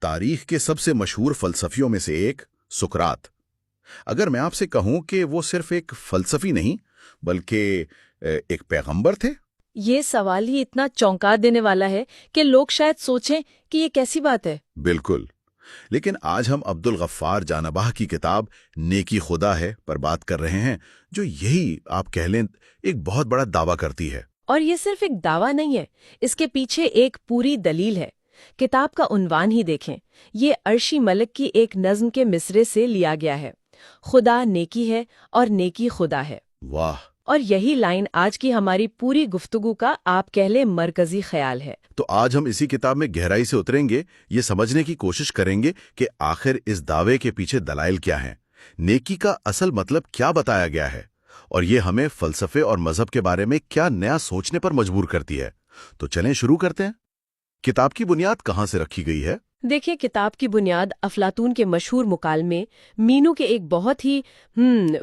تاریخ کے سب سے مشہور فلسفیوں میں سے ایک سقراط. اگر میں آپ سے کہوں کہ وہ صرف ایک فلسفی نہیں بلکہ ایک پیغمبر تھے؟ یہ سوال ہی اتنا چونکا دینے والا ہے کہ لوگ شاید سوچیں کہ یہ کیسی بات ہے. بالکل. لیکن آج ہم عبدالغفار جانباہ کی کتاب نیکی خدا ہے پر بات کر رہے ہیں، جو یہی آپ کہہ لیں ایک بہت بڑا دعویٰ کرتی ہے. اور یہ صرف ایک دعویٰ نہیں ہے، اس کے پیچھے ایک پوری دلیل ہے. کتاب کا عنوان ہی دیکھیں، یہ عرشی ملک کی ایک نظم کے مصرے سے لیا گیا ہے. خدا نیکی ہے اور نیکی خدا ہے. واہ! اور یہی لائن آج کی ہماری پوری گفتگو کا آپ کہہ لیں مرکزی خیال ہے. تو آج ہم اسی کتاب میں گہرائی سے اتریں گے، یہ سمجھنے کی کوشش کریں گے کہ آخر اس دعوے کے پیچھے دلائل کیا ہیں، نیکی کا اصل مطلب کیا بتایا گیا ہے، اور یہ ہمیں فلسفے اور مذہب کے بارے میں کیا نیا سوچنے پر مجبور کرتی ہے. تو چلیں شروع کرتے ہیں. کتاب کی بنیاد کہاں سے رکھی گئی ہے؟ دیکھیں، کتاب کی بنیاد افلاطون کے مشہور مکالمے مینو کے ایک بہت ہی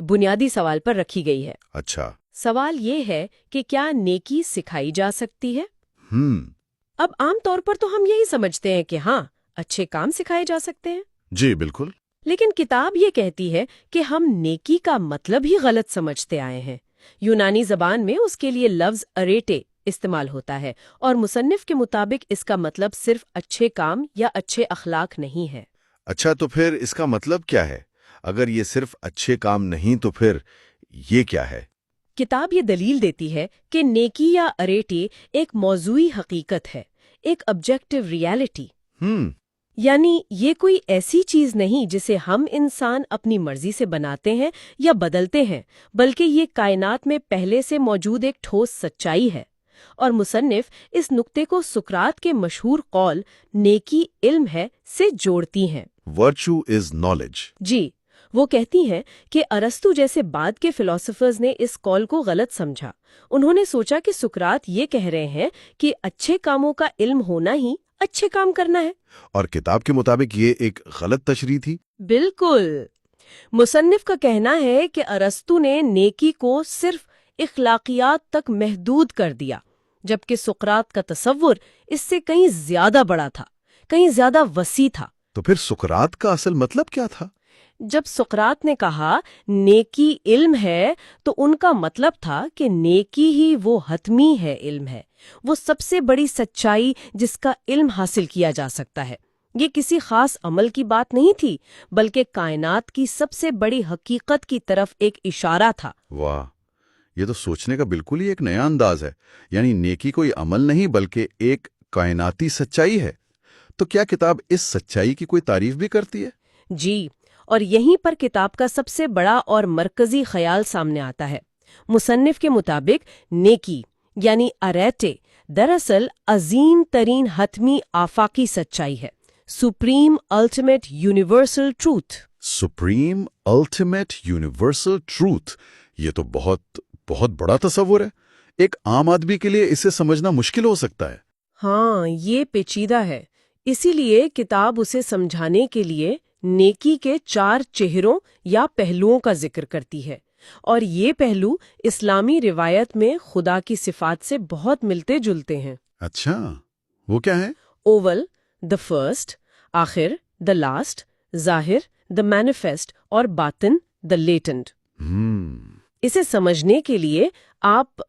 بنیادی سوال پر رکھی گئی ہے. اچھا. سوال یہ ہے کہ کیا نیکی سکھائی جا سکتی ہے؟ اب عام طور پر تو ہم یہی سمجھتے ہیں کہ ہاں، اچھے کام سکھائے جا سکتے ہیں. جی بالکل. لیکن کتاب یہ کہتی ہے کہ ہم نیکی کا مطلب ہی غلط سمجھتے آئے ہیں. یونانی زبان میں اس کے لیے لفظ اریٹے استعمال ہوتا ہے، اور مصنف کے مطابق اس کا مطلب صرف اچھے کام یا اچھے اخلاق نہیں ہے. اچھا، تو پھر اس کا مطلب کیا ہے؟ اگر یہ صرف اچھے کام نہیں تو پھر یہ کیا ہے؟ کتاب یہ دلیل دیتی ہے کہ نیکی یا اریٹی ایک موضوعی حقیقت ہے، ایک آبجیکٹو ریالٹی. یعنی یہ کوئی ایسی چیز نہیں جسے ہم انسان اپنی مرضی سے بناتے ہیں یا بدلتے ہیں، بلکہ یہ کائنات میں پہلے سے موجود ایک ٹھوس سچائی ہے. اور مصنف اس نقطے کو سقراط کے مشہور قول نیکی علم ہے سے جوڑتی ہیں. Virtue is knowledge. جی، وہ کہتی ہیں کہ ارسطو جیسے بعد کے فلاسفرز نے اس قول کو غلط سمجھا. انہوں نے سوچا کہ سقراط یہ کہہ رہے ہیں کہ اچھے کاموں کا علم ہونا ہی اچھے کام کرنا ہے. اور کتاب کے مطابق یہ ایک غلط تشریح تھی. بالکل. مصنف کا کہنا ہے کہ ارسطو نے نیکی کو صرف اخلاقیات تک محدود کر دیا، جبکہ سقراط کا تصور اس سے کہیں زیادہ بڑا تھا، کہیں زیادہ وسیع تھا. تو پھر سقراط کا اصل مطلب کیا تھا؟ جب سقراط نے کہا نیکی علم ہے تو ان کا مطلب تھا کہ نیکی ہی وہ حتمی ہے، علم ہے وہ سب سے بڑی سچائی جس کا علم حاصل کیا جا سکتا ہے. یہ کسی خاص عمل کی بات نہیں تھی، بلکہ کائنات کی سب سے بڑی حقیقت کی طرف ایک اشارہ تھا. واہ، یہ تو سوچنے کا بالکل ہی ایک نیا انداز ہے. یعنی نیکی کوئی عمل نہیں بلکہ ایک کائناتی سچائی ہے. تو کیا کتاب اس سچائی کی کوئی تعریف بھی کرتی ہے؟ جی، اور یہیں پر کتاب کا سب سے بڑا اور مرکزی خیال سامنے آتا ہے. مصنف کے مطابق نیکی یعنی اریٹے دراصل عظیم ترین حتمی آفاقی سچائی ہے، supreme ultimate universal truth. Supreme ultimate universal truth, یہ تو بہت بہت بڑا تصور ہے. ایک عام آدمی کے لیے اسے سمجھنا مشکل ہو سکتا ہے. ہاں، یہ پیچیدہ ہے. اسی لیے کتاب اسے سمجھانے کے لیے نیکی کے 4 چہروں یا پہلوؤں کا ذکر کرتی ہے، اور یہ پہلو اسلامی روایت میں خدا کی صفات سے بہت ملتے جلتے ہیں. اچھا، وہ کیا ہے؟ اوول دا فرسٹ، آخر دا لاسٹ، ظاہر دا مینیفیسٹ، اور باطن دا لیٹنٹ. اسے سمجھنے کے لیے آپ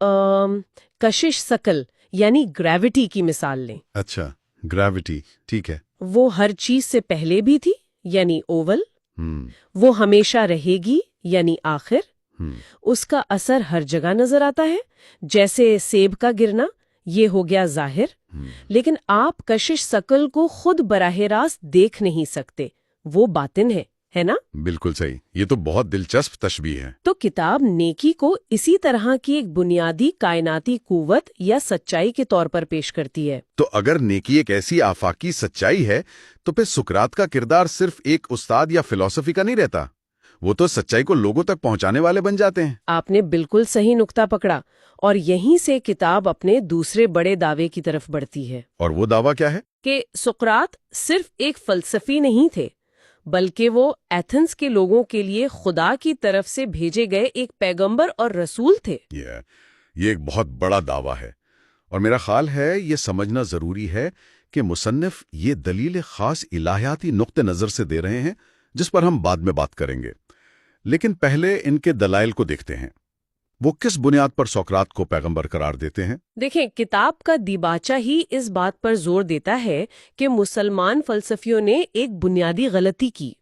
کشش ثقل یعنی گریوٹی کی مثال لیں. اچھا، گریوٹی، ٹھیک ہے. وہ ہر چیز سے پہلے بھی تھی یعنی اوول، وہ ہمیشہ رہے گی یعنی آخر. اس کا اثر ہر جگہ نظر آتا ہے، جیسے سیب کا گرنا، یہ ہو گیا ظاہر. لیکن آپ کشش ثقل کو خود براہ راست دیکھ نہیں سکتے، وہ باطن ہے نا؟ بالکل صحیح. یہ تو بہت دلچسپ تشبیہ ہے. تو کتاب نیکی کو اسی طرح کی ایک بنیادی کائناتی قوت یا سچائی کے طور پر پیش کرتی ہے. تو اگر نیکی ایک ایسی آفاقی سچائی ہے تو پھر سقراط کا کردار صرف ایک استاد یا فلسفی کا نہیں رہتا، وہ تو سچائی کو لوگوں تک پہنچانے والے بن جاتے ہیں. آپ نے بالکل صحیح نقطہ پکڑا، اور یہیں سے کتاب اپنے دوسرے بڑے دعوے کی طرف بڑھتی ہے. اور وہ دعویٰ کیا ہے؟ کہ سقراط صرف ایک فلسفی نہیں تھے، بلکہ وہ ایتھنز کے لوگوں کے لیے خدا کی طرف سے بھیجے گئے ایک پیغمبر اور رسول تھے. یہ ایک بہت بڑا دعویٰ ہے، اور میرا خیال ہے یہ سمجھنا ضروری ہے کہ مصنف یہ دلیل خاص الہیاتی نقطہ نظر سے دے رہے ہیں جس پر ہم بعد میں بات کریں گے، لیکن پہلے ان کے دلائل کو دیکھتے ہیں۔ وہ کس بنیاد پر سقراط کو پیغمبر قرار دیتے ہیں؟ دیکھیں، کتاب کا دیباچہ ہی اس بات پر زور دیتا ہے کہ مسلمان فلسفیوں نے ایک بنیادی غلطی کی۔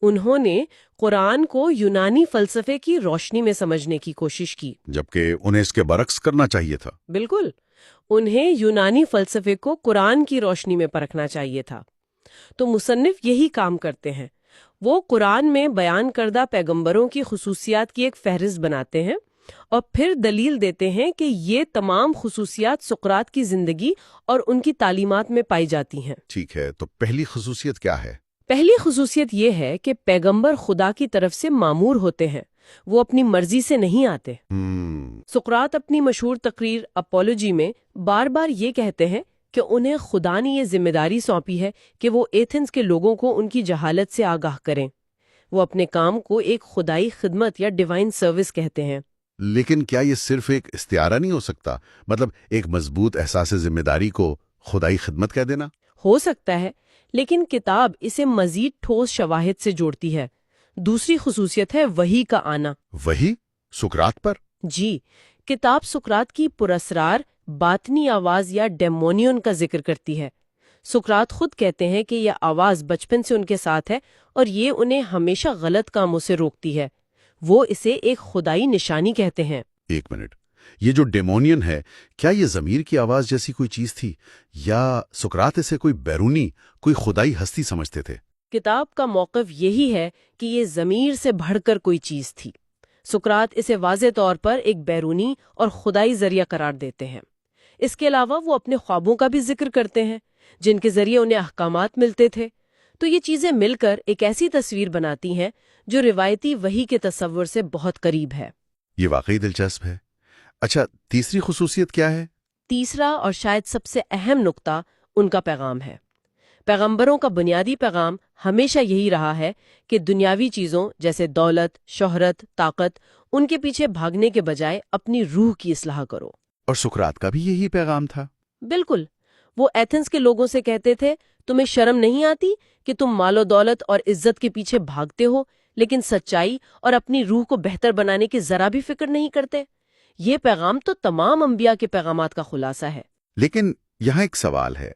انہوں نے قرآن کو یونانی فلسفے کی روشنی میں سمجھنے کی کوشش کی، جبکہ انہیں اس کے برعکس کرنا چاہیے تھا۔ بالکل، انہیں یونانی فلسفے کو قرآن کی روشنی میں پرکھنا چاہیے تھا۔ تو مصنف یہی کام کرتے ہیں، وہ قرآن میں بیان کردہ پیغمبروں کی خصوصیات کی ایک فہرست بناتے ہیں اور پھر دلیل دیتے ہیں کہ یہ تمام خصوصیات سقراط کی زندگی اور ان کی تعلیمات میں پائی جاتی ہیں۔ ٹھیک ہے، تو پہلی خصوصیت کیا ہے؟ پہلی خصوصیت یہ ہے کہ پیغمبر خدا کی طرف سے مامور ہوتے ہیں، وہ اپنی مرضی سے نہیں آتے۔ سقراط اپنی مشہور تقریر اپولوجی میں بار بار یہ کہتے ہیں کہ انہیں خدا نے یہ ذمہ داری سونپی ہے کہ وہ ایتھنز کے لوگوں کو ان کی جہالت سے آگاہ کریں۔ وہ اپنے کام کو ایک خدائی خدمت یا ڈیوائن سروس کہتے ہیں۔ لیکن کیا یہ صرف ایک استعارہ نہیں ہو سکتا؟ مطلب ایک مضبوط احساس ذمہ داری کو خدائی خدمت کہہ دینا؟ ہو سکتا ہے، لیکن کتاب اسے مزید ٹھوس شواہد سے جوڑتی ہے۔ دوسری خصوصیت ہے وحی کا آنا۔ وحی سقراط پر؟ جی، کتاب سقراط کی پراسرار باطنی آواز یا ڈیمونین کا ذکر کرتی ہے۔ سقراط خود کہتے ہیں کہ یہ آواز بچپن سے ان کے ساتھ ہے اور یہ انہیں ہمیشہ غلط کاموں سے روکتی ہے۔ وہ اسے ایک خدائی نشانی کہتے ہیں۔ ایک منٹ، یہ جو ڈیمونین ہے، کیا یہ ضمیر کی آواز جیسی کوئی چیز تھی یا سقراط اسے کوئی بیرونی، کوئی خدائی ہستی سمجھتے تھے؟ کتاب کا موقف یہی ہے کہ یہ ضمیر سے بڑھ کر کوئی چیز تھی۔ سقراط اسے واضح طور پر ایک بیرونی اور خدائی ذریعہ قرار دیتے ہیں۔ اس کے علاوہ وہ اپنے خوابوں کا بھی ذکر کرتے ہیں جن کے ذریعے انہیں احکامات ملتے تھے۔ تو یہ چیزیں مل کر ایک ایسی تصویر بناتی ہیں جو روایتی وحی کے تصور سے بہت قریب ہے۔ یہ واقعی دلچسپ ہے۔ اچھا، تیسری خصوصیت کیا ہے؟ تیسرا اور شاید سب سے اہم نقطہ ان کا پیغام ہے۔ پیغمبروں کا بنیادی پیغام ہمیشہ یہی رہا ہے کہ دنیاوی چیزوں جیسے دولت، شہرت، طاقت، ان کے پیچھے بھاگنے کے بجائے اپنی روح کی اصلاح کرو۔ اور سقراط کا بھی یہی پیغام تھا؟ بالکل، وہ ایتھنز کے لوگوں سے کہتے تھے، تمہیں شرم نہیں آتی کہ تم مال و دولت اور عزت کے پیچھے بھاگتے ہو لیکن سچائی اور اپنی روح کو بہتر بنانے کی ذرا بھی فکر نہیں کرتے؟ یہ پیغام تو تمام انبیاء کے پیغامات کا خلاصہ ہے۔ لیکن یہاں ایک سوال ہے،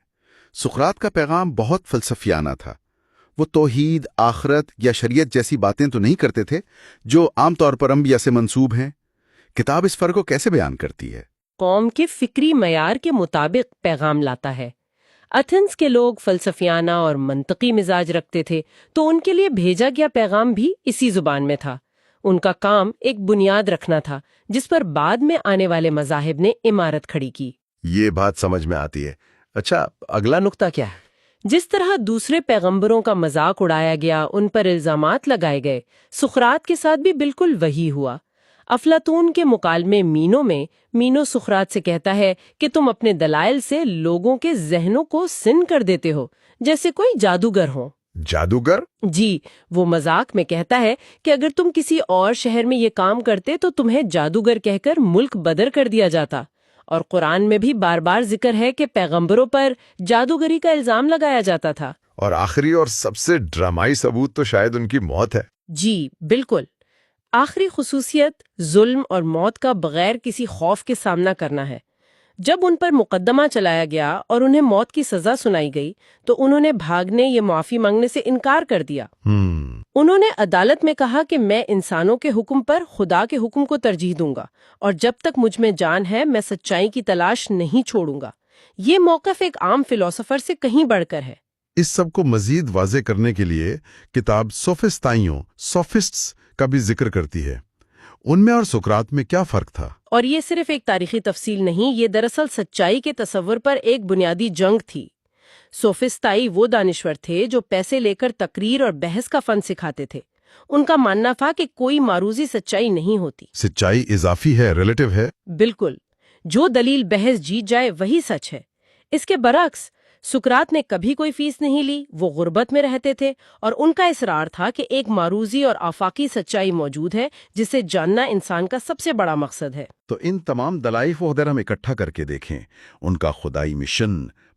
سقراط کا پیغام بہت فلسفیانہ تھا۔ وہ توحید، آخرت یا شریعت جیسی باتیں تو نہیں کرتے تھے جو عام طور پر انبیاء سے منسوب ہیں۔ کتاب اس فرق کو کیسے بیان کرتی ہے؟ قوم کے فکری معیار کے مطابق پیغام لاتا ہے۔ ایتھنز کے لوگ فلسفیانہ اور منطقی مزاج رکھتے تھے، تو ان کے لیے بھیجا گیا پیغام بھی اسی زبان میں تھا۔ ان کا کام ایک بنیاد رکھنا تھا جس پر بعد میں آنے والے مذاہب نے عمارت کھڑی کی۔ یہ بات سمجھ میں آتی ہے۔ اچھا، اگلا نقطہ کیا ہے؟ جس طرح دوسرے پیغمبروں کا مذاق اڑایا گیا، ان پر الزامات لگائے گئے، سقراط کے ساتھ بھی بالکل وہی ہوا۔ افلاطون کے مکالمے مینو سقراط سے کہتا ہے کہ تم اپنے دلائل سے لوگوں کے ذہنوں کو سن کر دیتے ہو جیسے کوئی جادوگر ہو۔ جادوگر؟ جی، وہ مذاق میں کہتا ہے کہ اگر تم کسی اور شہر میں یہ کام کرتے تو تمہیں جادوگر کہہ کر ملک بدر کر دیا جاتا۔ اور قرآن میں بھی بار بار ذکر ہے کہ پیغمبروں پر جادوگری کا الزام لگایا جاتا تھا۔ اور آخری اور سب سے ڈرامائی ثبوت تو شاید ان کی موت ہے۔ جی بالکل، آخری خصوصیت ظلم اور موت کا بغیر کسی خوف کے سامنا کرنا ہے۔ جب ان پر مقدمہ چلایا گیا اور انہیں موت کی سزا سنائی گئی تو انہوں نے بھاگنے یا معافی مانگنے سے انکار کر دیا۔ انہوں نے عدالت میں کہا کہ میں انسانوں کے حکم پر خدا کے حکم کو ترجیح دوں گا اور جب تک مجھ میں جان ہے میں سچائی کی تلاش نہیں چھوڑوں گا۔ یہ موقف ایک عام فلسفر سے کہیں بڑھ کر ہے۔ اس سب کو مزید واضح کرنے کے لیے کتاب سوفسٹس کا بھی ذکر کرتی ہے۔ ان میں اور سقراط میں کیا فرق تھا؟ اور یہ صرف ایک تاریخی تفصیل نہیں، یہ دراصل سچائی کے تصور پر ایک بنیادی جنگ تھی۔ سوفسطائی وہ دانشور تھے جو پیسے لے کر تقریر اور بحث کا فن سکھاتے تھے۔ ان کا ماننا تھا کہ کوئی معروضی سچائی نہیں ہوتی، سچائی اضافی ہے، ریلیٹو ہے۔ بالکل، جو دلیل بحث جیت جائے وہی سچ ہے۔ اس کے برعکس سقراط نے کبھی کوئی فیس نہیں لی، وہ غربت میں رہتے تھے اور ان کا اصرار تھا کہ ایک معروضی اور آفاقی سچائی موجود ہے جسے جاننا انسان کا سب سے بڑا مقصد ہے۔ تو ان تمام دلائل کو اگر ہم اکٹھا کر کے دیکھیں، ان کا خدائی مشن،